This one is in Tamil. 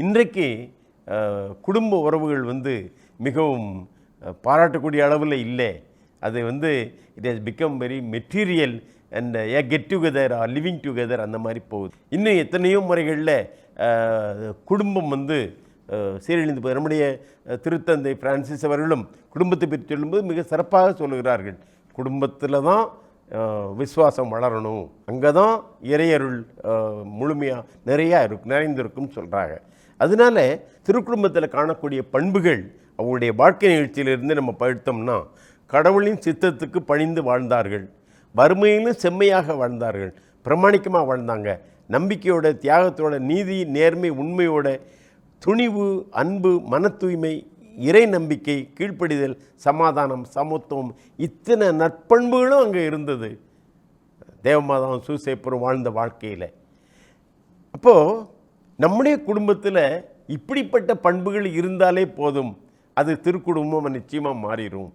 இன்றைக்கு குடும்ப உறவுகள் மிகவும் பாராட்டக்கூடிய அளவில் இல்லை. அது it has become very material and A get together are living together அந்த மாதிரி போகுது. இன்னும் எத்தனையோ முறைகளில் குடும்பம் சீரழிந்து போகுது. நம்முடைய திருத்தந்தை பிரான்சிஸ் அவர்களும் குடும்பத்தை பற்றி சொல்லும்போது மிக சிறப்பாக சொல்லுகிறார்கள். குடும்பத்தில் தான் விசுவாசம் வளரணும், அங்கே தான் இறையருள் முழுமையாக நிறைந்திருக்கும்னு சொல்கிறாங்க. அதனால திருக்குடும்பத்தில் காணக்கூடிய பண்புகள் அவங்களுடைய வாழ்க்கை நிகழ்ச்சியிலிருந்து நம்ம படுத்தோம்னா, கடவுளின் சித்தத்துக்கு பணிந்து வாழ்ந்தார்கள், வறுமையிலும் செம்மையாக வாழ்ந்தார்கள், பிரமாணிக்கமாக வாழ்ந்தாங்க, நம்பிக்கையோட, தியாகத்தோட, நீதி, நேர்மை, உண்மையோட, துணிவு, அன்பு, மன தூய்மை, இறை நம்பிக்கை, கீழ்ப்படிதல், சமாதானம், சமத்துவம், இத்தனை நற்பண்புகளும் அங்கே இருந்தது தேவமாதாவும் சூசேப்பரும் வாழ்ந்த வாழ்க்கையில். அப்போது நம்முடைய குடும்பத்தில் இப்படிப்பட்ட பண்புகள் இருந்தாலே போதும், அது திருக்குடும்பம் நிச்சயமாக மாறிடும்.